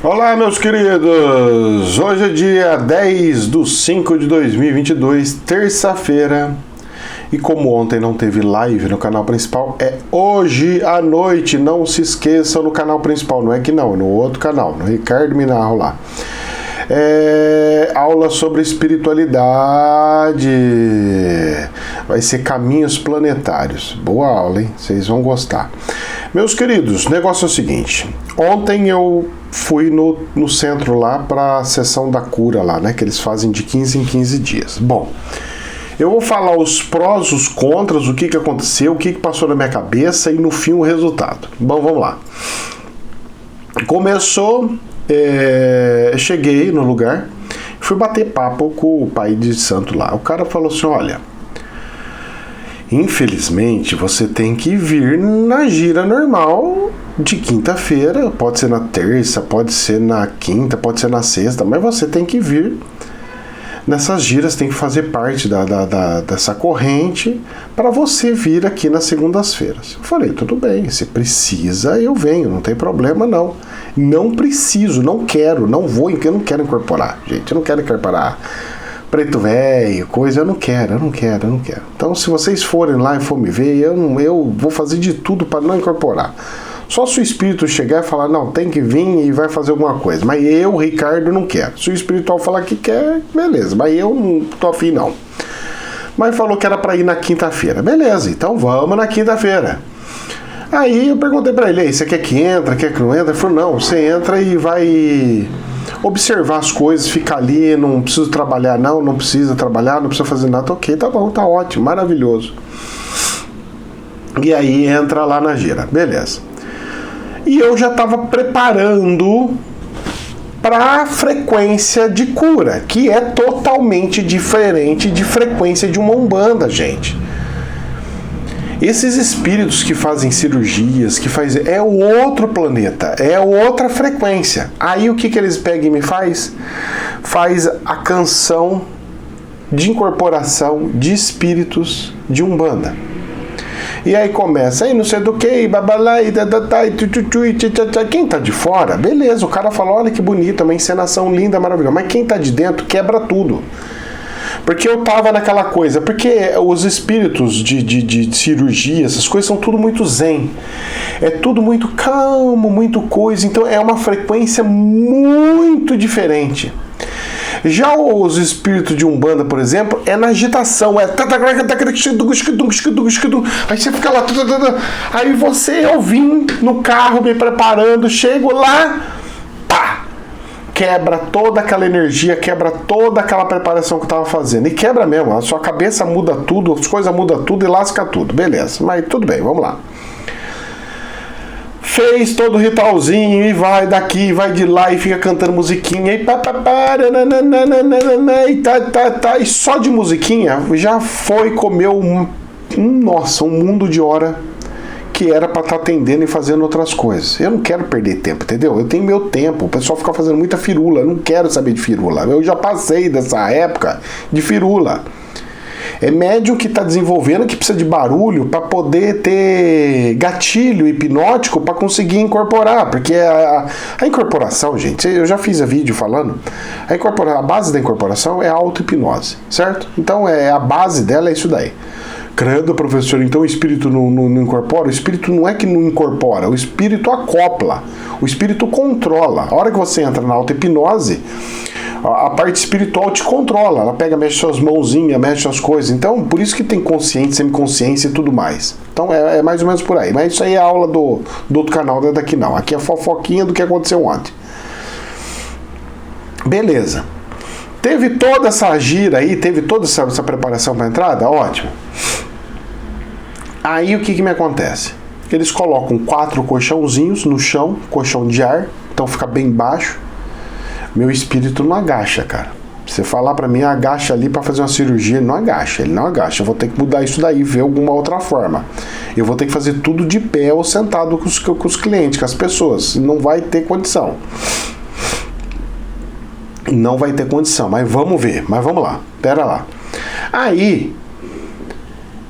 Olá, meus queridos! Hoje é dia 10/5/2022, terça-feira. E como ontem não teve live no canal principal, é hoje à noite. Não se esqueçam no canal principal, não é que não, é no outro canal, no Ricardo Minarro lá. Aula sobre espiritualidade. Vai ser caminhos planetários. Boa aula, hein? Vocês vão gostar. Meus queridos, o negócio é o seguinte. Ontem eu fui no centro lá para a sessão da cura lá, né? Que eles fazem de 15 em 15 dias. Bom, eu vou falar os prós, os contras, o que aconteceu, o que passou na minha cabeça e no fim o resultado. Bom, vamos lá. Começou, cheguei no lugar, fui bater papo com o pai de santo lá. O cara falou assim, olha, infelizmente você tem que vir na gira normal de quinta-feira, pode ser na terça, pode ser na quinta, pode ser na sexta, mas você tem que vir nessas giras, tem que fazer parte dessa corrente para você vir aqui nas segundas-feiras. Eu falei, tudo bem, se precisa eu venho, não tem problema não. Não preciso, não quero, não vou, eu não quero incorporar, gente, eu não quero incorporar preto velho, coisa, eu não quero. Então se vocês forem lá e for me ver, eu vou fazer de tudo para não incorporar. Só se o espírito chegar e falar, não, tem que vir e vai fazer alguma coisa. Mas eu, Ricardo, não quero. Se o espiritual falar que quer, beleza. Mas eu não tô afim, não. Mas falou que era para ir na quinta-feira. Beleza, então vamos na quinta-feira. Aí eu perguntei para ele, você quer que entra, quer que não entra? Ele falou, não, você entra e vai observar as coisas, fica ali, não precisa trabalhar, não precisa trabalhar, não precisa fazer nada. Ok, tá bom, tá ótimo, maravilhoso. E aí entra lá na gira, beleza. E eu já estava preparando para a frequência de cura, que é totalmente diferente de frequência de uma umbanda, gente. Esses espíritos que fazem cirurgias, é outro planeta, é outra frequência. Aí o que eles pegam e me faz? Faz a canção de incorporação de espíritos de umbanda. E aí começa, aí não sei do que, babalá, e quem tá de fora, beleza, o cara fala, olha que bonita, uma encenação linda, maravilhosa, mas quem tá de dentro quebra tudo. Porque eu tava naquela coisa, porque os espíritos de cirurgia, essas coisas são tudo muito zen, é tudo muito calmo, muito coisa, então é uma frequência muito diferente. Já os espíritos de umbanda, por exemplo, é na agitação, aí você fica lá, aí eu vim no carro me preparando, chego lá, pá, quebra toda aquela energia, quebra toda aquela preparação que eu tava fazendo, e quebra mesmo, a sua cabeça muda tudo, as coisas mudam tudo e lasca tudo, beleza, mas tudo bem, vamos lá. Fez todo o ritualzinho e vai daqui, vai de lá e fica cantando musiquinha e e só de musiquinha já foi comer um mundo de hora que era para estar atendendo e fazendo outras coisas. Eu não quero perder tempo, entendeu? Eu tenho meu tempo, o pessoal fica fazendo muita firula, eu não quero saber de firula, eu já passei dessa época de firula. É médium que está desenvolvendo, que precisa de barulho para poder ter gatilho hipnótico para conseguir incorporar, porque a incorporação, gente, eu já fiz vídeo falando, a base da incorporação é a auto-hipnose, certo? Então a base dela é isso daí. Credo, professor, então o espírito não incorpora? O espírito não é que não incorpora, o espírito acopla, o espírito controla. A hora que você entra na auto-hipnose, a parte espiritual te controla, ela pega, mexe suas mãozinhas, mexe suas coisas, então por isso que tem consciência, semiconsciência e tudo mais. Então é mais ou menos por aí, mas isso aí é a aula do outro canal, não é daqui não, aqui é fofoquinha do que aconteceu ontem. Beleza, teve toda essa gira aí, teve toda essa preparação para entrada, ótimo. Aí o que me acontece? Eles colocam 4 colchãozinhos no chão, colchão de ar, então fica bem baixo. Meu espírito não agacha, cara. Você falar pra mim, agacha ali pra fazer uma cirurgia, ele não agacha. Eu vou ter que mudar isso daí, ver alguma outra forma. Eu vou ter que fazer tudo de pé ou sentado com os clientes, com as pessoas. Não vai ter condição. Não vai ter condição, mas vamos ver. Mas vamos lá, pera lá. Aí,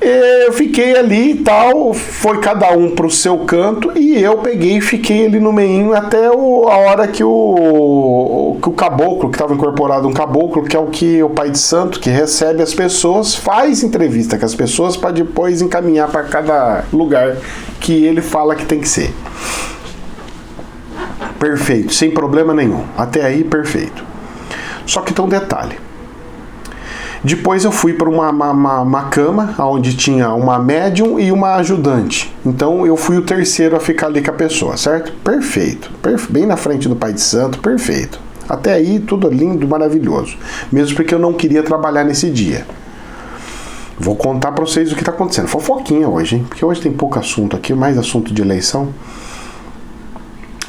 Eu fiquei ali e tal, foi cada um pro seu canto, e eu peguei e fiquei ali no meinho até a hora que o caboclo, que estava incorporado um caboclo, que é o pai de santo, que recebe as pessoas, faz entrevista com as pessoas para depois encaminhar para cada lugar que ele fala que tem que ser. Perfeito, sem problema nenhum. Até aí, perfeito. Só que tem um detalhe. Depois eu fui para uma cama, onde tinha uma médium e uma ajudante. Então eu fui o terceiro a ficar ali com a pessoa, certo? Perfeito. Bem na frente do Pai de Santo, perfeito. Até aí tudo lindo, maravilhoso. Mesmo porque eu não queria trabalhar nesse dia. Vou contar para vocês o que está acontecendo. Fofoquinha hoje, hein? Porque hoje tem pouco assunto aqui, mais assunto de eleição.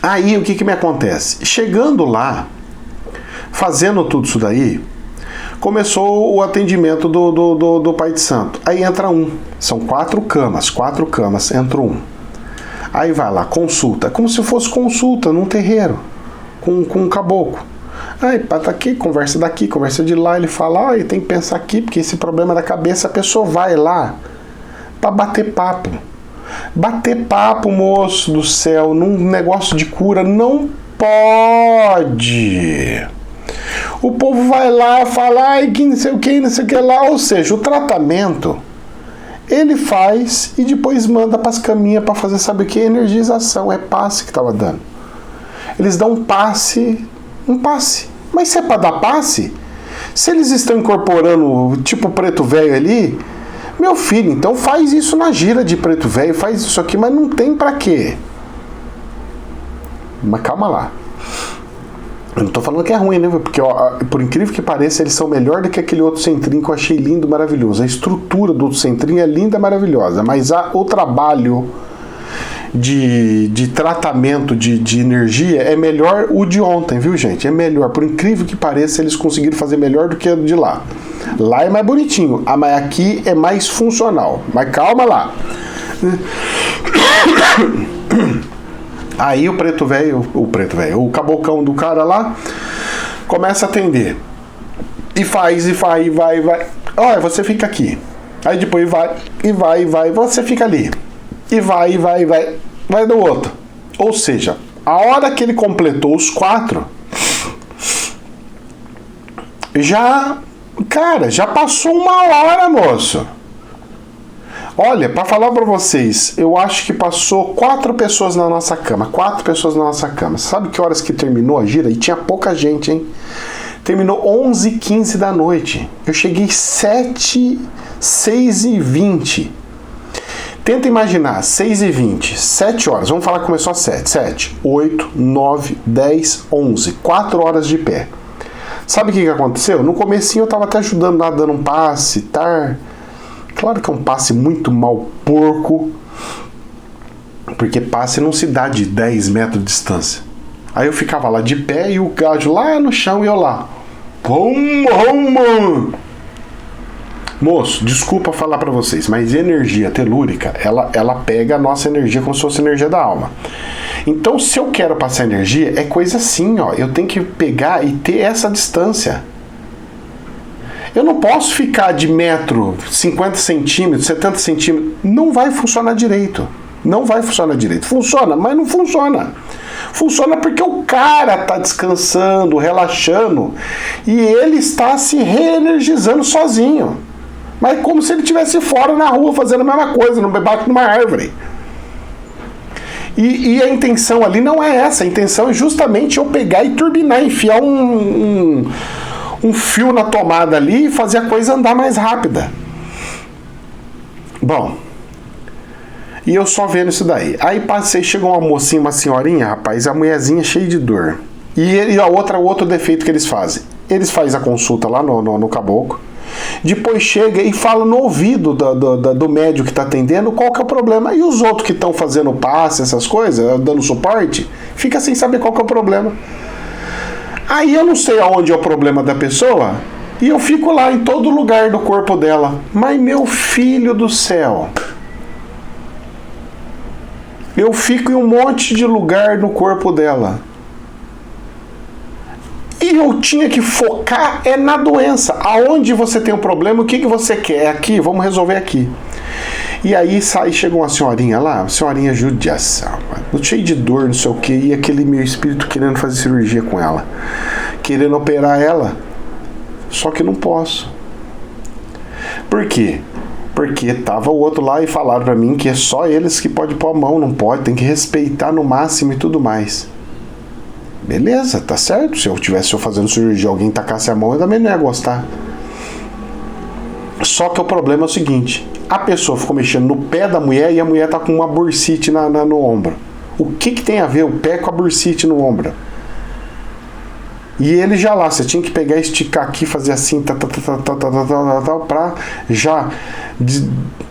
Aí o que me acontece? Chegando lá, fazendo tudo isso daí, começou o atendimento do Pai de Santo. Aí entra um. São 4 camas, entra um. Aí vai lá, consulta. Como se fosse consulta num terreiro, com um caboclo. Aí tá aqui, conversa daqui, conversa de lá. Ele fala, tem que pensar aqui, porque esse problema da cabeça, a pessoa vai lá pra bater papo. Bater papo, moço do céu, num negócio de cura, não pode. O povo vai lá, fala, que não sei o que lá. Ou seja, o tratamento, ele faz e depois manda para as caminhas para fazer, sabe o que? Energização, é passe que estava dando. Eles dão um passe. Mas se é para dar passe, se eles estão incorporando tipo preto velho ali, meu filho, então faz isso na gira de preto velho, faz isso aqui, mas não tem para quê. Mas calma lá. Eu não tô falando que é ruim, né? Porque, por incrível que pareça, eles são melhor do que aquele outro centrinho que eu achei lindo, maravilhoso. A estrutura do outro centrinho é linda, maravilhosa. Mas o trabalho de tratamento de energia é melhor o de ontem, viu, gente? É melhor. Por incrível que pareça, eles conseguiram fazer melhor do que o de lá. Lá é mais bonitinho, mas aqui é mais funcional. Mas calma lá. Aí o o cabocão do cara lá começa a atender. E vai. Olha, você fica aqui. Aí depois vai, você fica ali. E vai do outro. Ou seja, a hora que ele completou os 4, já passou 1 hora, moço. Olha, para falar para vocês, eu acho que passou 4 pessoas na nossa cama. 4 pessoas na nossa cama. Sabe que horas que terminou a gira? E tinha pouca gente, hein? Terminou 11h15 da noite. Eu cheguei 6h20. Tenta imaginar, 6h20, 7 horas. Vamos falar que começou às 7, 8, 9, 10, 11. 4 horas de pé. Sabe o que aconteceu? No comecinho eu tava até ajudando lá, dando um passe, tá? Claro que é um passe muito mal porco, porque passe não se dá de 10 metros de distância. Aí eu ficava lá de pé e o gajo lá no chão e eu lá. Moço, desculpa falar pra vocês, mas energia telúrica, ela pega a nossa energia como se fosse energia da alma. Então, se eu quero passar energia, é coisa assim, ó. Eu tenho que pegar e ter essa distância. Eu não posso ficar de metro, 50 centímetros, 70 centímetros. Não vai funcionar direito. Não vai funcionar direito. Funciona, mas não funciona. Funciona porque o cara está descansando, relaxando, e ele está se reenergizando sozinho. Mas como se ele estivesse fora na rua fazendo a mesma coisa, debaixo de uma árvore. E a intenção ali não é essa. A intenção é justamente eu pegar e turbinar, enfiar um fio na tomada ali e fazer a coisa andar mais rápida. Bom, e eu só vendo isso daí. Aí passei, chegou uma mocinha, uma senhorinha, rapaz, a mulherzinha cheia de dor. E outro defeito que eles fazem. Eles fazem a consulta lá no caboclo. Depois chega e fala no ouvido do médico que está atendendo qual que é o problema. E os outros que estão fazendo passe, essas coisas, dando suporte, fica sem saber qual que é o problema. Aí eu não sei aonde é o problema da pessoa e eu fico lá em todo lugar do corpo dela. Mas meu filho do céu, eu fico em um monte de lugar no corpo dela. E eu tinha que focar na doença. Aonde você tem um problema, o que você quer? Aqui, vamos resolver aqui. E aí chegou uma senhorinha lá, uma senhorinha judiação, cheio de dor, não sei o que, e aquele meu espírito querendo fazer cirurgia com ela, querendo operar ela, só que não posso. Por quê? Porque tava o outro lá e falaram pra mim que é só eles que podem pôr a mão, não pode, tem que respeitar no máximo e tudo mais. Beleza, tá certo. Se eu tivesse fazendo cirurgia, alguém tacasse a mão, eu também não ia gostar. Só que o problema é o seguinte: a pessoa ficou mexendo no pé da mulher e a mulher tá com uma bursite no ombro. O que tem a ver o pé com a bursite no ombro? E ele já lá, você tinha que pegar, esticar aqui, fazer assim, pra já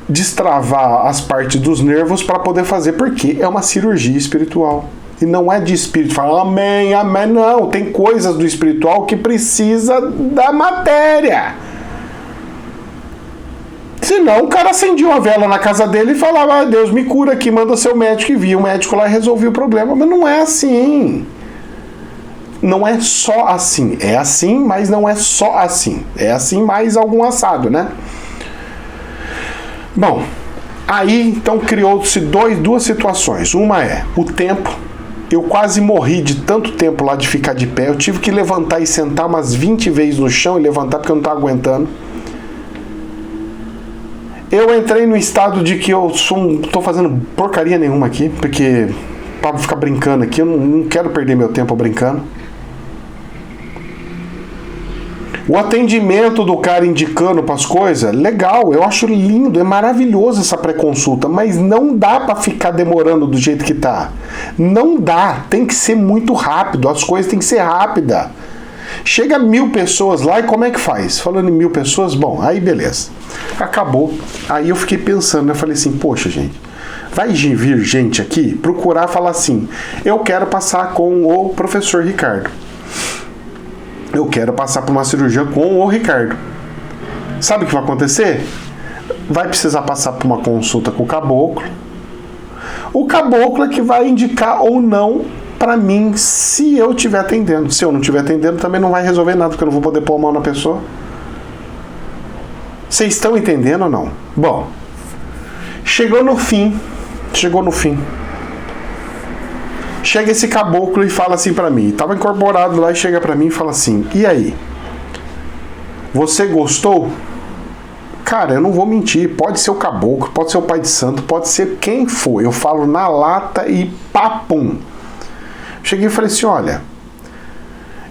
destravar as partes dos nervos para poder fazer, porque é uma cirurgia espiritual. E não é de espírito, fala amém, amém, não. Tem coisas do espiritual que precisa da matéria. Senão o cara acendia uma vela na casa dele e falava, Deus me cura aqui, manda seu médico, e via o médico lá e resolvia o problema. Mas não é assim. Não é só assim. É assim, mas não é só assim. É assim mais algum assado, né? Bom, aí então criou-se duas situações. Uma é o tempo. Eu quase morri de tanto tempo lá de ficar de pé. Eu tive que levantar e sentar umas 20 vezes no chão e levantar porque eu não estava aguentando. Eu entrei no estado de que eu tô fazendo porcaria nenhuma aqui, porque para ficar brincando aqui, eu não quero perder meu tempo brincando. O atendimento do cara indicando para as coisas, legal, eu acho lindo, é maravilhoso essa pré-consulta, mas não dá para ficar demorando do jeito que tá. Não dá, tem que ser muito rápido, as coisas tem que ser rápida. Chega 1000 pessoas lá e como é que faz? Falando em 1000 pessoas, bom, aí beleza. Acabou. Aí eu fiquei pensando, eu falei assim, poxa gente, vai vir gente aqui procurar falar assim, eu quero passar com o professor Ricardo. Eu quero passar por uma cirurgia com o Ricardo. Sabe o que vai acontecer? Vai precisar passar por uma consulta com o caboclo. O caboclo é que vai indicar ou não para mim se eu estiver atendendo. Se eu não estiver atendendo, também não vai resolver nada, porque eu não vou poder pôr a mão na pessoa. Vocês estão entendendo ou não? Bom, chegou no fim. Chega esse caboclo e fala assim pra mim, tava incorporado lá e chega pra mim e fala assim, e aí? Você gostou? Cara, eu não vou mentir, pode ser o caboclo, pode ser o pai de santo, pode ser quem for, eu falo na lata e papum. Cheguei e falei assim, olha,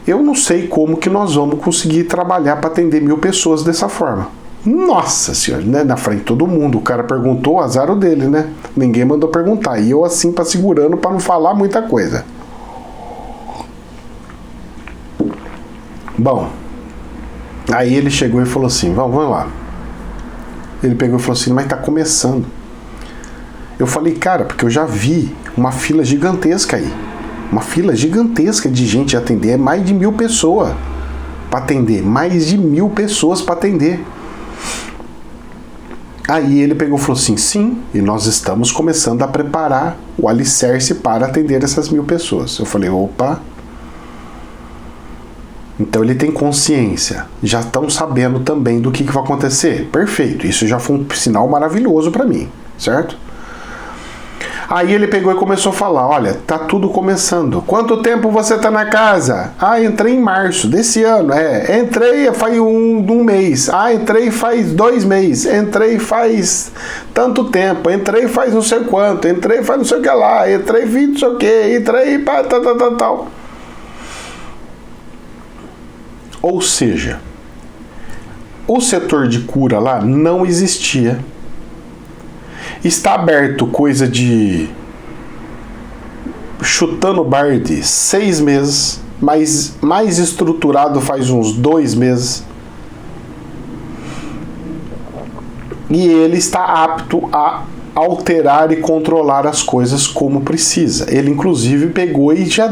eu não sei como que nós vamos conseguir trabalhar para atender 1000 pessoas dessa forma. Nossa senhora, né? Na frente de todo mundo. O cara perguntou, azar o dele, né? Ninguém mandou perguntar. E eu assim, segurando para não falar muita coisa. Bom, aí ele chegou e falou assim, vamos lá. Ele pegou e falou assim, mas tá começando. Eu falei, cara, porque eu já vi uma fila gigantesca aí. Uma fila gigantesca de gente a atender. É mais de 1000 pessoas para atender. Mais de 1000 pessoas para atender. Aí ele pegou e falou assim, sim, e nós estamos começando a preparar o alicerce para atender essas 1000 pessoas. Eu falei, opa. Então ele tem consciência, já estão sabendo também do que vai acontecer. Perfeito, isso já foi um sinal maravilhoso para mim, certo? Aí ele pegou e começou a falar, olha, tá tudo começando. Quanto tempo você tá na casa? Ah, entrei em março desse ano. Entrei faz um mês. Ah, entrei faz 2 meses. Entrei faz tanto tempo. Entrei faz não sei quanto. Entrei faz não sei o que lá. Entrei faz não sei o que. Entrei para tal. Ou seja, o setor de cura lá não existia. Está aberto coisa de chutando bar de 6 meses, mas mais estruturado faz uns 2 meses. E ele está apto a alterar e controlar as coisas como precisa. Ele inclusive pegou e já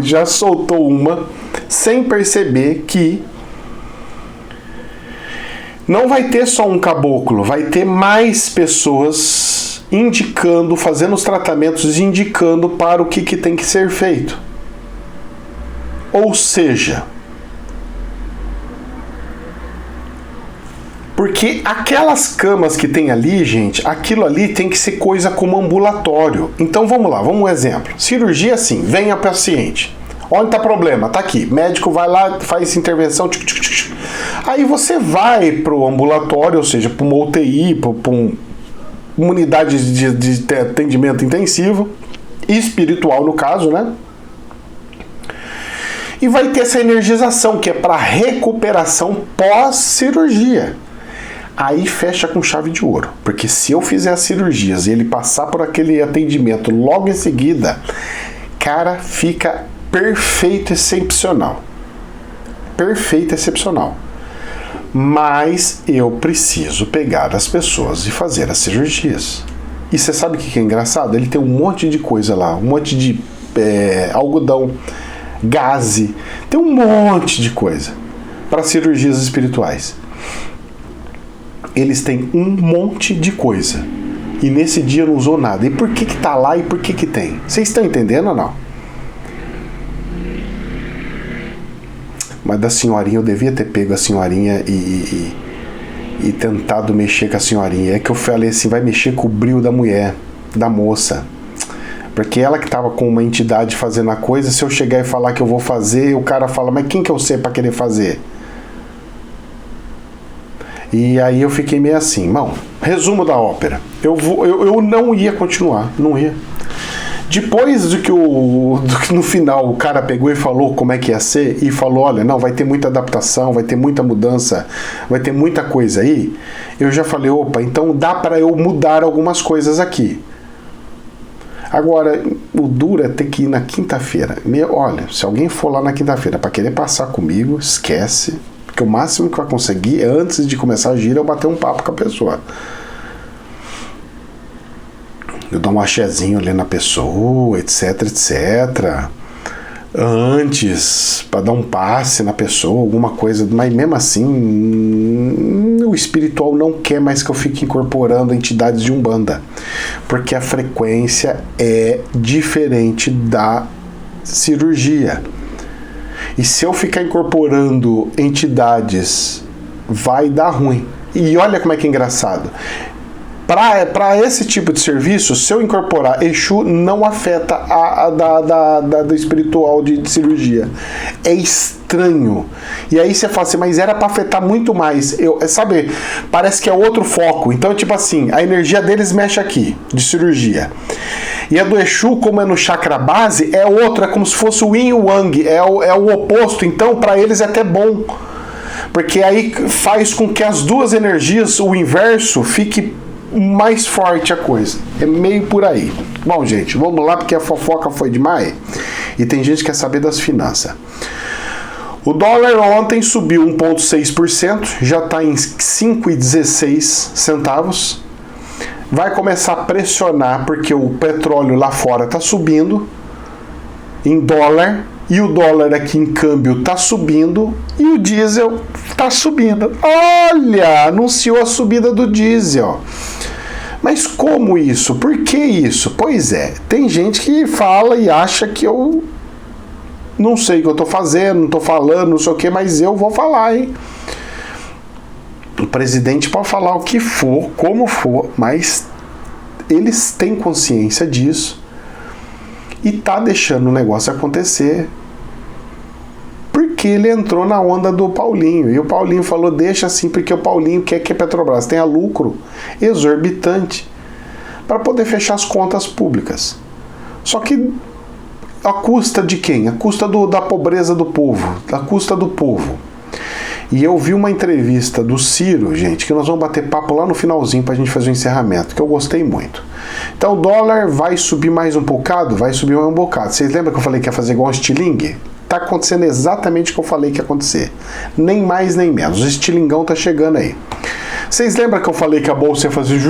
já soltou uma sem perceber que não vai ter só um caboclo, vai ter mais pessoas indicando, fazendo os tratamentos, indicando para o que tem que ser feito. Ou seja, Porque aquelas camas que tem ali, gente, aquilo ali tem que ser coisa como ambulatório. Então vamos lá, vamos um exemplo. Cirurgia assim, vem a paciente. Onde está o problema? Tá aqui. Médico vai lá, faz intervenção. Aí você vai para o ambulatório, ou seja, para uma UTI, para uma unidade de atendimento intensivo, espiritual no caso, né? E vai ter essa energização, que é para recuperação pós-cirurgia. Aí fecha com chave de ouro. Porque se eu fizer as cirurgias e ele passar por aquele atendimento logo em seguida, cara, fica perfeito, excepcional. Perfeito, excepcional. Mas eu preciso pegar as pessoas e fazer as cirurgias. E você sabe o que é engraçado? Ele tem um monte de coisa lá, um monte de algodão, gaze, tem um monte de coisa para cirurgias espirituais. Eles têm um monte de coisa. E nesse dia não usou nada. E por que tá lá e por que tem? Vocês estão entendendo ou não? Mas da senhorinha, eu devia ter pego a senhorinha e tentado mexer com a senhorinha. É que eu falei assim, vai mexer com o brilho da mulher, da moça. Porque ela que estava com uma entidade fazendo a coisa, se eu chegar e falar que eu vou fazer, o cara fala, mas quem que eu sei para querer fazer? E aí eu fiquei meio assim, bom, resumo da ópera. Eu não ia continuar, não ia. Depois do que no final o cara pegou e falou como é que ia ser, e falou, olha, não, vai ter muita adaptação, vai ter muita mudança, vai ter muita coisa aí, eu já falei, opa, então dá para eu mudar algumas coisas aqui. Agora, o duro é ter que ir na quinta-feira. Olha, se alguém for lá na quinta-feira para querer passar comigo, esquece, porque o máximo que eu conseguir é, antes de começar a gira, eu bater um papo com a pessoa. Eu dou um axézinho ali na pessoa, etc, etc. Antes, para dar um passe na pessoa, alguma coisa, mas mesmo assim, o espiritual não quer mais que eu fique incorporando entidades de Umbanda, porque a frequência é diferente da cirurgia. E se eu ficar incorporando entidades, vai dar ruim. E olha como é que é engraçado. Para esse tipo de serviço, se eu incorporar Exu, não afeta do espiritual de cirurgia. É estranho. E aí você fala assim, mas era para afetar muito mais. Sabe, parece que é outro foco. Então, tipo assim, a energia deles mexe aqui, de cirurgia. E a do Exu, como é no chakra base, é outra, é como se fosse o Yin e o Yang, é o oposto. Então, para eles é até bom. Porque aí faz com que as duas energias, o inverso, fique mais forte a coisa. É meio por aí. Bom, gente, vamos lá, porque a fofoca foi demais. E tem gente que quer saber das finanças. O dólar ontem subiu 1,6%, já está em 5,16 centavos. Vai começar a pressionar, porque o petróleo lá fora está subindo em dólar, e o dólar aqui em câmbio está subindo, e o diesel está subindo. Olha, anunciou a subida do diesel. Mas como isso? Por que isso? Pois é, tem gente que fala e acha que eu não sei o que eu estou fazendo, não estou falando, não sei o que, mas eu vou falar, hein? O presidente pode falar o que for, como for, mas eles têm consciência disso e tá deixando o negócio acontecer porque ele entrou na onda do Paulinho. E o Paulinho falou, deixa assim, porque o Paulinho quer que a Petrobras tenha lucro exorbitante para poder fechar as contas públicas. Só que a custa de quem? A custa da pobreza do povo, a custa do povo. E eu vi uma entrevista do Ciro, gente, que nós vamos bater papo lá no finalzinho pra gente fazer o encerramento, que eu gostei muito. Então o dólar vai subir mais um bocado? Vai subir mais um bocado. Vocês lembram que eu falei que ia fazer igual um estilingue? Tá acontecendo exatamente o que eu falei que ia acontecer. Nem mais nem menos. O estilingão tá chegando aí. Vocês lembram que eu falei que a bolsa ia fazer...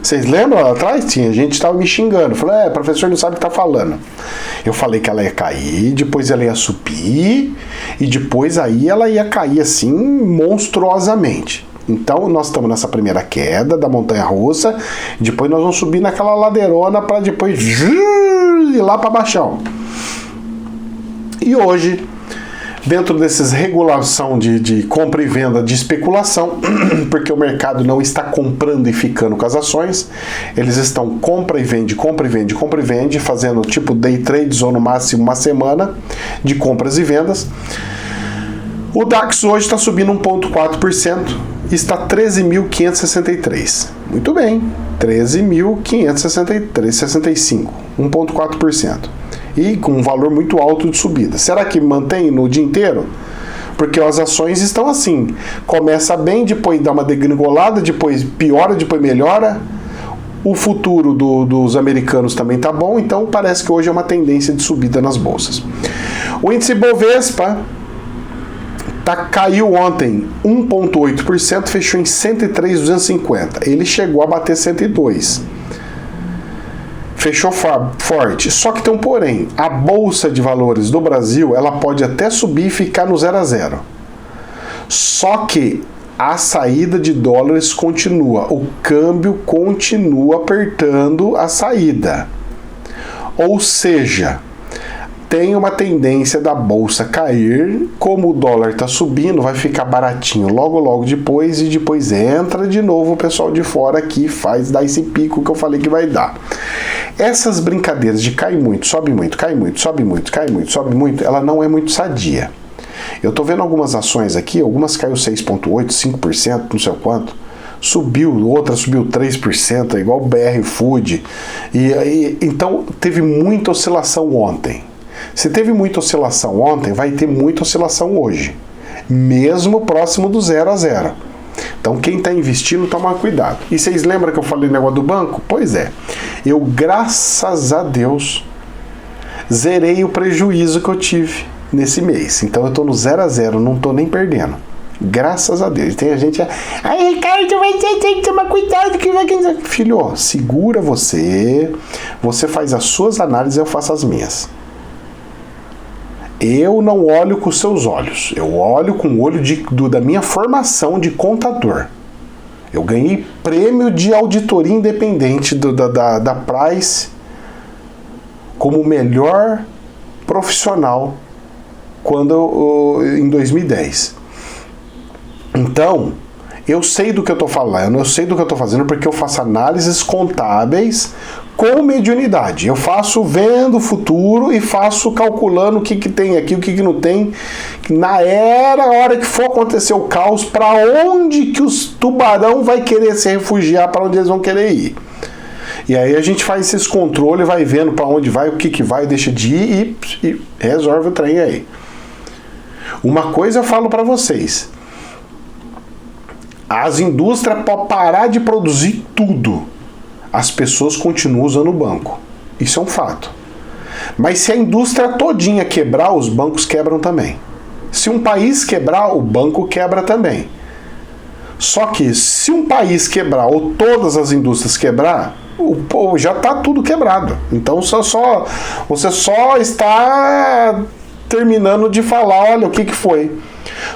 Vocês lembram lá atrás? Tinha gente que estava me xingando. Falei, professor não sabe o que tá falando. Eu falei que ela ia cair, depois ela ia subir, e depois aí ela ia cair assim, monstruosamente. Então nós estamos nessa primeira queda da montanha-russa, depois nós vamos subir naquela ladeirona para depois ir lá para baixão. E hoje dentro desses regulação de compra e venda de especulação, porque o mercado não está comprando e ficando com as ações, eles estão compra e vende, fazendo tipo day trades ou no máximo uma semana de compras e vendas. O DAX hoje está subindo 1,4%, está 13.563. Muito bem, 13.563,65, 1,4%. E com um valor muito alto de subida. Será que mantém no dia inteiro? Porque as ações estão assim, começa bem, depois dá uma degringolada, depois piora, depois melhora. O futuro dos americanos também tá bom, então parece que hoje é uma tendência de subida nas bolsas. O índice Bovespa caiu ontem 1,8%, fechou em 103.250. Ele chegou a bater 102. Fechou forte. Só que tem um porém. A Bolsa de Valores do Brasil, ela pode até subir e ficar no 0 a 0. Só que a saída de dólares continua. O câmbio continua apertando a saída. Ou seja, tem uma tendência da bolsa cair, como o dólar está subindo, vai ficar baratinho logo depois, e depois entra de novo o pessoal de fora aqui, dá esse pico que eu falei que vai dar. Essas brincadeiras de cai muito, sobe muito, cai muito, sobe muito, cai muito, sobe muito, ela não é muito sadia. Eu tô vendo algumas ações aqui, algumas caiu 6,8%, 5%, não sei o quanto. Subiu, outra subiu 3%, igual o BR Food. Então teve muita oscilação ontem. Se teve muita oscilação ontem, vai ter muita oscilação hoje, mesmo próximo do 0 a 0. Então quem está investindo, toma cuidado. E vocês lembram que eu falei negócio do banco? Pois é, eu graças a Deus zerei o prejuízo que eu tive nesse mês. Então eu estou no 0 a 0, não estou nem perdendo. Graças a Deus. Tem a gente... Ai, Ricardo, vai ter que tomar cuidado. Filho, segura você. Você faz as suas análises, eu faço as minhas. Eu não olho com os seus olhos. Eu olho com o olho da minha formação de contador. Eu ganhei prêmio de auditoria independente da Price como o melhor profissional em 2010. Então, eu sei do que eu estou falando, eu sei do que eu estou fazendo, porque eu faço análises contábeis com mediunidade. Eu faço vendo o futuro e faço calculando o que tem aqui, o que não tem. Na hora que for acontecer o caos, para onde que os tubarão vai querer se refugiar, para onde eles vão querer ir. E aí a gente faz esses controles, vai vendo para onde vai, o que vai, deixa de ir e resolve o trem aí. Uma coisa eu falo para vocês. As indústrias podem parar de produzir tudo. As pessoas continuam usando o banco. Isso é um fato. Mas se a indústria todinha quebrar, os bancos quebram também. Se um país quebrar, o banco quebra também. Só que se um país quebrar ou todas as indústrias quebrar, já está tudo quebrado. Então você só está terminando de falar, olha o que foi.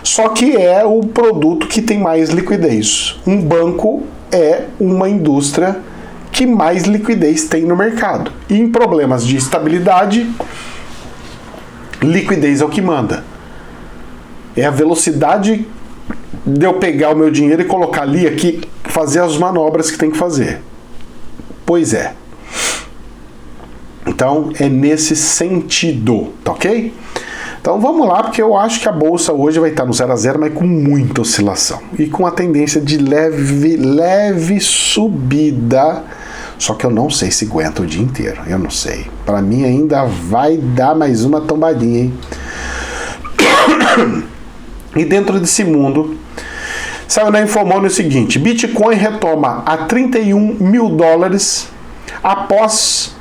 Só que é o produto que tem mais liquidez. Um banco é uma indústria que mais liquidez tem no mercado. E em problemas de estabilidade, liquidez é o que manda. É a velocidade de eu pegar o meu dinheiro e colocar ali, aqui, fazer as manobras que tem que fazer. Pois é. Então, é nesse sentido, tá ok? Então vamos lá, porque eu acho que a bolsa hoje vai estar no 0 a 0, mas com muita oscilação. E com a tendência de leve subida. Só que eu não sei se aguenta o dia inteiro. Eu não sei. Para mim ainda vai dar mais uma tombadinha, hein? E dentro desse mundo, saiu na Infomoney o seguinte: Bitcoin retoma a 31 mil dólares após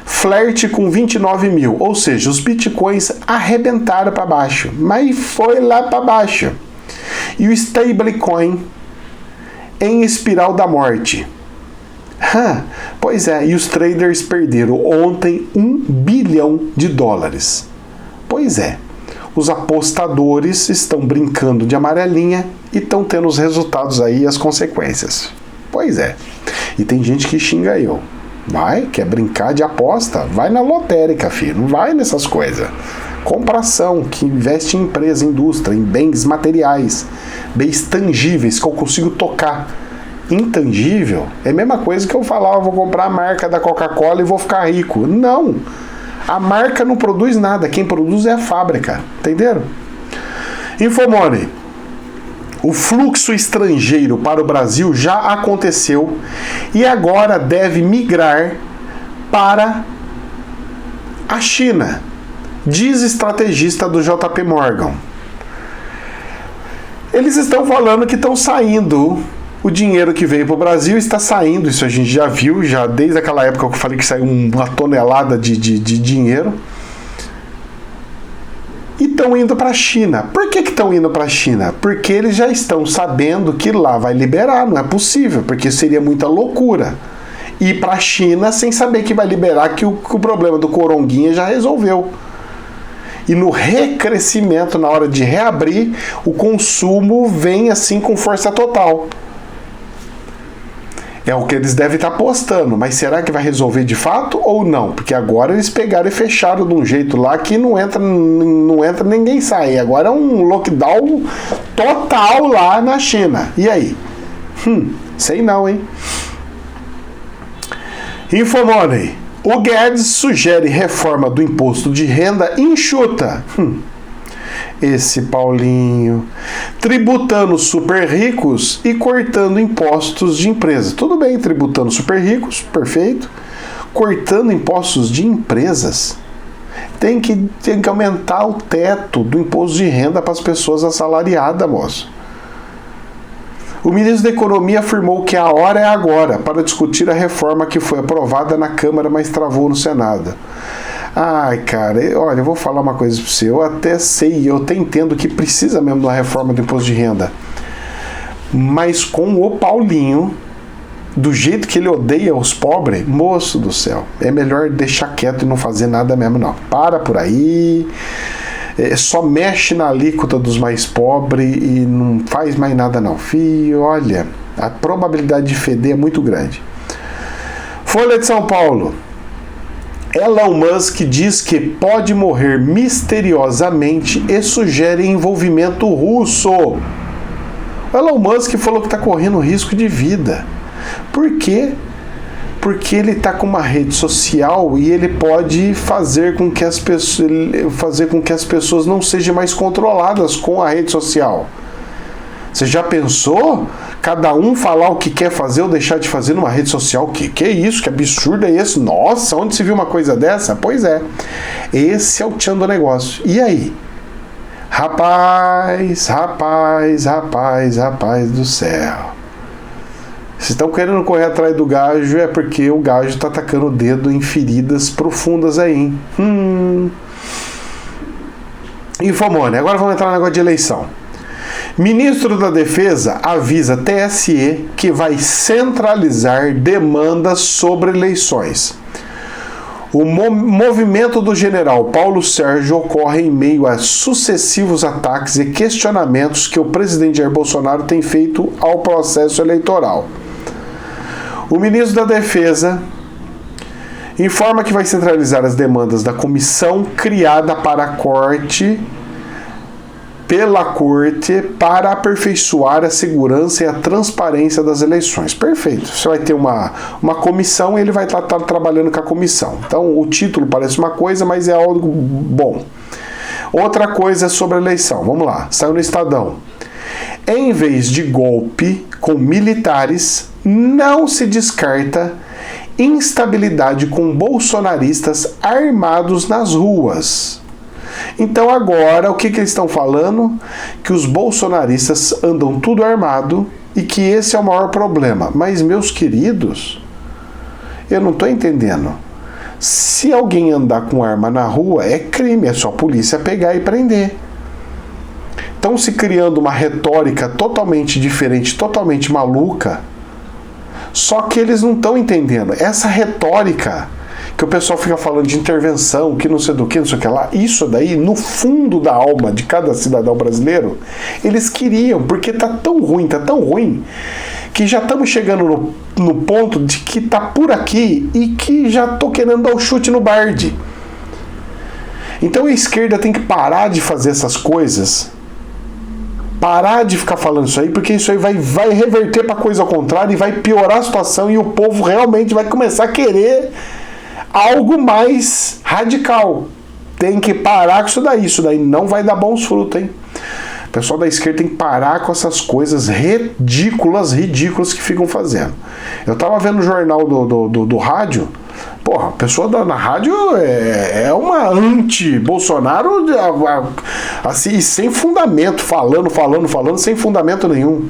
flerte com 29 mil, ou seja, os bitcoins arrebentaram para baixo, mas foi lá para baixo. E o stablecoin em espiral da morte. Pois é, e os traders perderam ontem 1 bilhão de dólares. Pois é, os apostadores estão brincando de amarelinha e estão tendo os resultados aí, as consequências. Pois é, e tem gente que xinga eu. Quer brincar de aposta? Vai na lotérica, filho. Não vai nessas coisas. Compração, que investe em empresa, indústria, em bens materiais, bens tangíveis que eu consigo tocar. Intangível é a mesma coisa que eu falar, eu vou comprar a marca da Coca-Cola e vou ficar rico. Não! A marca não produz nada, quem produz é a fábrica. Entenderam? Infomoney. O fluxo estrangeiro para o Brasil já aconteceu e agora deve migrar para a China, diz estrategista do JP Morgan. Eles estão falando que estão saindo, o dinheiro que veio para o Brasil está saindo, isso a gente já viu, já desde aquela época que eu falei que saiu uma tonelada de dinheiro. E estão indo para a China. Por que estão indo para a China? Porque eles já estão sabendo que lá vai liberar, não é possível, porque seria muita loucura ir para a China sem saber que vai liberar, que o problema do coronguinha já resolveu. E no recrescimento, na hora de reabrir, o consumo vem assim com força total. É o que eles devem estar apostando, mas será que vai resolver de fato ou não? Porque agora eles pegaram e fecharam de um jeito lá que não entra ninguém sai. Agora é um lockdown total lá na China. E aí? Sei não, hein? Infomoney. O Guedes sugere reforma do imposto de renda enxuta. Esse Paulinho. Tributando super ricos e cortando impostos de empresas. Tudo bem, tributando super ricos, perfeito. Cortando impostos de empresas. Tem que aumentar o teto do imposto de renda para as pessoas assalariadas, moço. O ministro da Economia afirmou que a hora é agora para discutir a reforma que foi aprovada na Câmara, mas travou no Senado. Ai, cara, olha, eu vou falar uma coisa para você. Eu até sei, eu até entendo que precisa mesmo da reforma do imposto de renda. Mas com o Paulinho, do jeito que ele odeia os pobres, moço do céu, é melhor deixar quieto e não fazer nada mesmo, não. Para por aí. Só mexe na alíquota dos mais pobres e não faz mais nada não. Filho, olha, a probabilidade de feder é muito grande. Folha de São Paulo. Elon Musk diz que pode morrer misteriosamente e sugere envolvimento russo. O Elon Musk falou que está correndo risco de vida. Por quê? Porque ele está com uma rede social e ele pode fazer com que as pessoas não sejam mais controladas com a rede social. Você já pensou? Cada um falar o que quer fazer ou deixar de fazer numa rede social? Que é isso? Que absurdo é esse? Nossa, onde se viu uma coisa dessa? Pois é. Esse é o tchan do negócio. E aí? Rapaz do céu. Se estão querendo correr atrás do gajo, é porque o gajo está atacando o dedo em feridas profundas aí, hein? Infomoney. Agora vamos entrar no negócio de eleição. Ministro da Defesa avisa TSE que vai centralizar demandas sobre eleições. O movimento do general Paulo Sérgio ocorre em meio a sucessivos ataques e questionamentos que o presidente Jair Bolsonaro tem feito ao processo eleitoral. O ministro da Defesa informa que vai centralizar as demandas da comissão criada pela Corte para aperfeiçoar a segurança e a transparência das eleições. Perfeito. Você vai ter uma comissão e ele vai estar trabalhando com a comissão. Então, o título parece uma coisa, mas é algo bom. Outra coisa sobre a eleição. Vamos lá. Saiu no Estadão. Em vez de golpe com militares, não se descarta instabilidade com bolsonaristas armados nas ruas. Então agora, o que eles estão falando? Que os bolsonaristas andam tudo armado e que esse é o maior problema. Mas, meus queridos, eu não estou entendendo. Se alguém andar com arma na rua, é crime, é só a polícia pegar e prender. Estão se criando uma retórica totalmente diferente, totalmente maluca, só que eles não estão entendendo. Essa retórica que o pessoal fica falando de intervenção, que não sei do que, não sei o que lá, isso daí, no fundo da alma de cada cidadão brasileiro, eles queriam, porque tá tão ruim, que já estamos chegando no ponto de que tá por aqui e que já tô querendo dar o chute no Bardi. Então a esquerda tem que parar de fazer essas coisas, parar de ficar falando isso aí, porque isso aí vai reverter para coisa ao contrário e vai piorar a situação, e o povo realmente vai começar a querer algo mais radical. Tem que parar com isso daí não vai dar bons frutos, hein? O pessoal da esquerda tem que parar com essas coisas ridículas que ficam fazendo. Eu tava vendo o jornal do rádio. Porra, a pessoa na rádio é uma anti-Bolsonaro, assim, sem fundamento, falando, sem fundamento nenhum.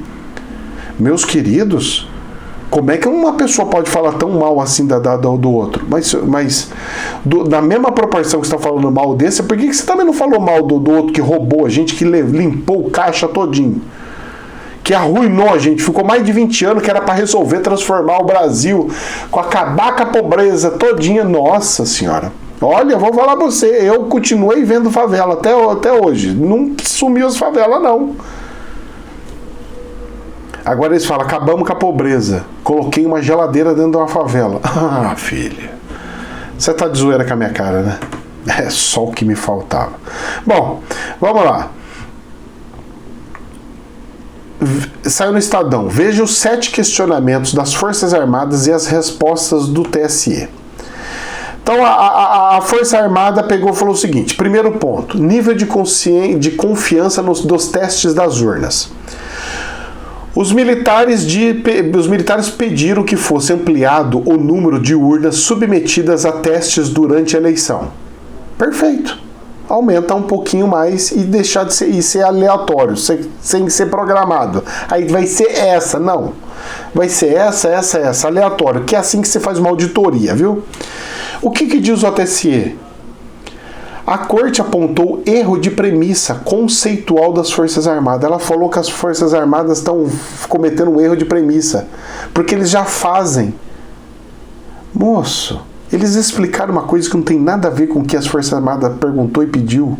Meus queridos, como é que uma pessoa pode falar tão mal assim do outro? Mas na mesma proporção que você está falando mal desse, por que você também não falou mal do outro que roubou a gente, que limpou o caixa todinho? Que arruinou a gente, ficou mais de 20 anos que era para resolver transformar o Brasil, acabar com a pobreza todinha. Nossa senhora, olha, vou falar pra você, eu continuei vendo favela até hoje, não sumiu as favelas não. Agora eles falam, acabamos com a pobreza, coloquei uma geladeira dentro de uma favela. Ah, filha, você tá de zoeira com a minha cara, né? É só o que me faltava. Bom, vamos lá. Saiu no Estadão. Veja os 7 questionamentos das Forças Armadas e as respostas do TSE. Então a Força Armada pegou e falou o seguinte: primeiro ponto, nível de confiança dos testes das urnas. Os militares pediram que fosse ampliado o número de urnas submetidas a testes durante a eleição. Perfeito. Aumenta um pouquinho mais e deixar de ser aleatório, sem ser programado. Aí vai ser essa, não. Vai ser essa, aleatório, que é assim que você faz uma auditoria, viu? O que diz o TSE? A Corte apontou erro de premissa conceitual das Forças Armadas. Ela falou que as Forças Armadas estão cometendo um erro de premissa, porque eles já fazem. Moço, eles explicaram uma coisa que não tem nada a ver com o que as Forças Armadas perguntou e pediu.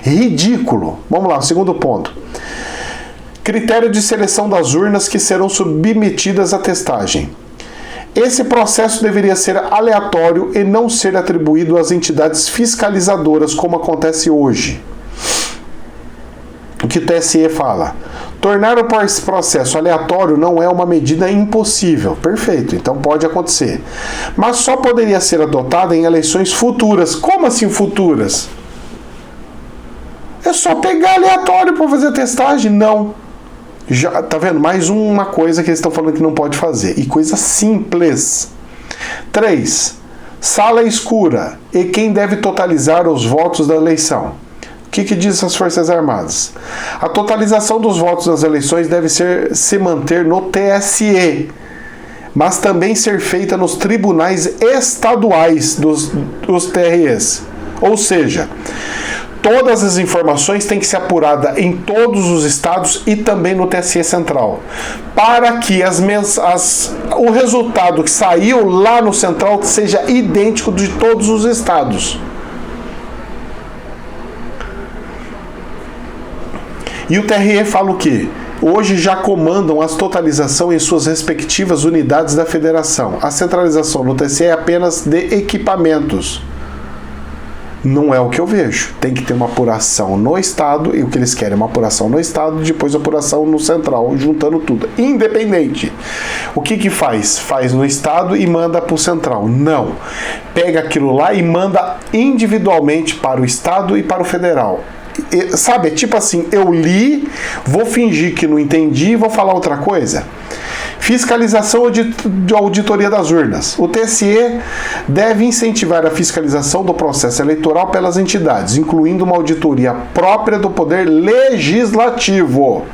Ridículo. Vamos lá, o segundo ponto. Critério de seleção das urnas que serão submetidas à testagem. Esse processo deveria ser aleatório e não ser atribuído às entidades fiscalizadoras, como acontece hoje. O que o TSE fala? Tornar o processo aleatório não é uma medida impossível. Perfeito, então pode acontecer. Mas só poderia ser adotada em eleições futuras. Como assim futuras? É só pegar aleatório para fazer a testagem? Não. Já, tá vendo? Mais uma coisa que eles estão falando que não pode fazer. E coisa simples. 3. Sala escura. E quem deve totalizar os votos da eleição? O que diz as Forças Armadas? A totalização dos votos das eleições deve se manter no TSE, mas também ser feita nos tribunais estaduais dos TREs. Ou seja, todas as informações têm que ser apuradas em todos os estados e também no TSE Central, para que o resultado que saiu lá no Central seja idêntico de todos os estados. E o TRE fala o quê? Hoje já comandam as totalizações em suas respectivas unidades da federação. A centralização no TSE é apenas de equipamentos. Não é o que eu vejo. Tem que ter uma apuração no estado, e o que eles querem é uma apuração no estado, depois apuração no central, juntando tudo. Independente. O que faz? Faz no estado e manda para o central. Não. Pega aquilo lá e manda individualmente para o estado e para o federal. Sabe, é tipo assim, eu li, vou fingir que não entendi e vou falar outra coisa. Fiscalização de auditoria das urnas. O TSE deve incentivar a fiscalização do processo eleitoral pelas entidades, incluindo uma auditoria própria do Poder Legislativo.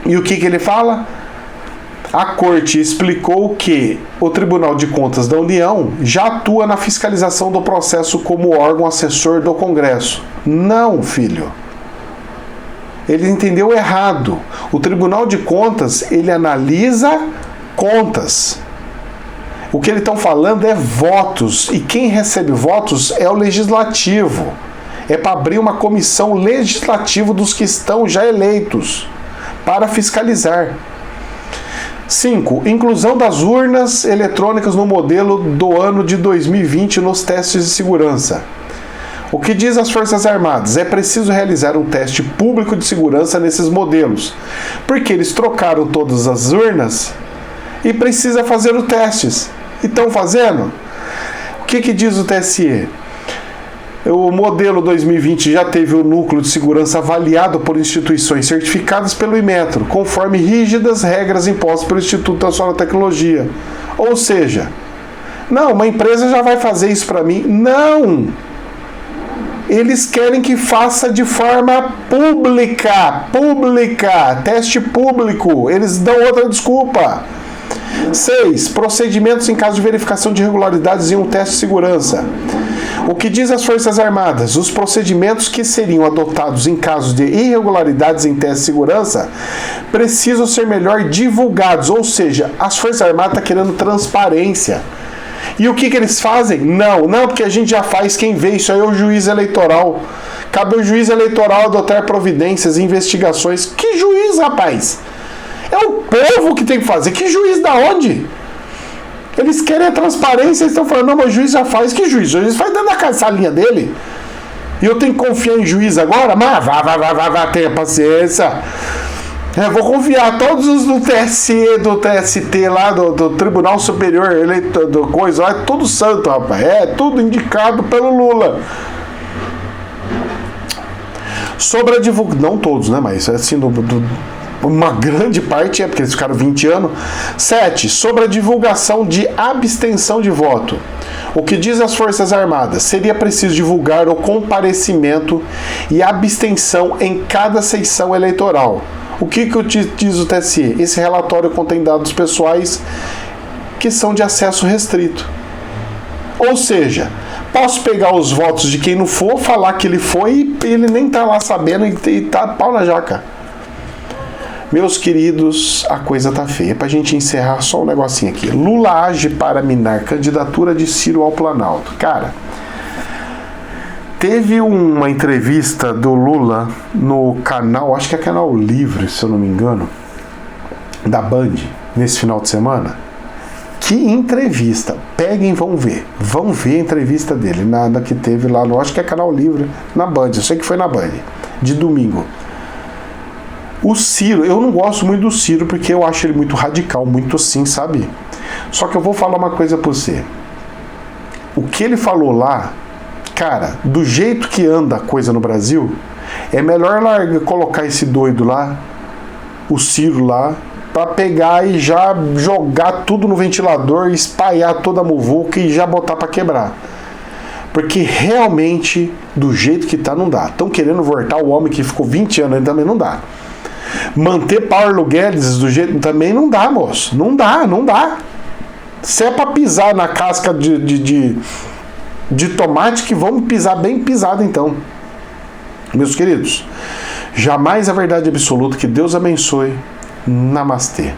E o que ele fala? A Corte explicou que o Tribunal de Contas da União já atua na fiscalização do processo como órgão assessor do Congresso. Não, filho. Ele entendeu errado. O Tribunal de Contas, ele analisa contas. O que eles estão falando é votos. E quem recebe votos é o Legislativo. É para abrir uma comissão legislativa dos que estão já eleitos para fiscalizar. 5. Inclusão das urnas eletrônicas no modelo do ano de 2020 nos testes de segurança. O que diz as Forças Armadas? É preciso realizar um teste público de segurança nesses modelos, porque eles trocaram todas as urnas e precisa fazer os testes. E estão fazendo? O que diz o TSE? O modelo 2020 já teve o núcleo de segurança avaliado por instituições certificadas pelo Inmetro, conforme rígidas regras impostas pelo Instituto Nacional de Tecnologia. Ou seja, não, uma empresa já vai fazer isso para mim. Não! Eles querem que faça de forma pública, teste público. Eles dão outra desculpa. 6. Procedimentos em caso de verificação de irregularidades em um teste de segurança. O que diz as Forças Armadas? Os procedimentos que seriam adotados em caso de irregularidades em teste de segurança precisam ser melhor divulgados. Ou seja, as Forças Armadas estão querendo transparência. E o que eles fazem? Não, porque a gente já faz, quem vê isso aí é o juiz eleitoral. Cabe ao juiz eleitoral adotar providências e investigações. Que juiz, rapaz? É o povo que tem que fazer. Que juiz da onde? Eles querem a transparência, eles estão falando, não, mas o juiz já faz. Que juiz? O juiz faz dentro da salinha dele. E eu tenho que confiar em juiz agora? Mas vá, tenha paciência. Eu vou confiar todos os do TSE, do TST lá, do Tribunal Superior Eleitoral, do coisa lá, é tudo santo, rapaz. É tudo indicado pelo Lula. Sobre a divulgação, não todos, né, mas assim, uma grande parte é porque eles ficaram 20 anos. 7. Sobre a divulgação de abstenção de voto. O que diz as Forças Armadas? Seria preciso divulgar o comparecimento e abstenção em cada sessão eleitoral. O que diz o TSE? Esse relatório contém dados pessoais que são de acesso restrito. Ou seja, posso pegar os votos de quem não for, falar que ele foi e ele nem tá lá sabendo e tá pau na jaca. Meus queridos, a coisa tá feia. Pra gente encerrar, só um negocinho aqui. Lula age para minar candidatura de Ciro ao Planalto. Cara, teve uma entrevista do Lula no canal, acho que é Canal Livre, se eu não me engano, da Band, nesse final de semana. Que entrevista! Peguem, vão ver. Vão ver a entrevista dele, nada que teve lá no, acho que é Canal Livre, na Band. Eu sei que foi na Band, de domingo. O Ciro, eu não gosto muito do Ciro porque eu acho ele muito radical, muito assim, sabe? Só que eu vou falar uma coisa pra você. O que ele falou lá, cara, do jeito que anda a coisa no Brasil, é melhor colocar esse doido lá, o Ciro lá, pra pegar e já jogar tudo no ventilador, espalhar toda a muvuca e já botar pra quebrar. Porque realmente, do jeito que tá, não dá. Estão querendo voltar o homem que ficou 20 anos, também não dá. Manter Paulo Guedes do jeito também não dá, moço. Não dá. Se é pra pisar na casca de tomate, que vamos pisar bem pisado então. Meus queridos, jamais a verdade absoluta. Que Deus abençoe. Namastê.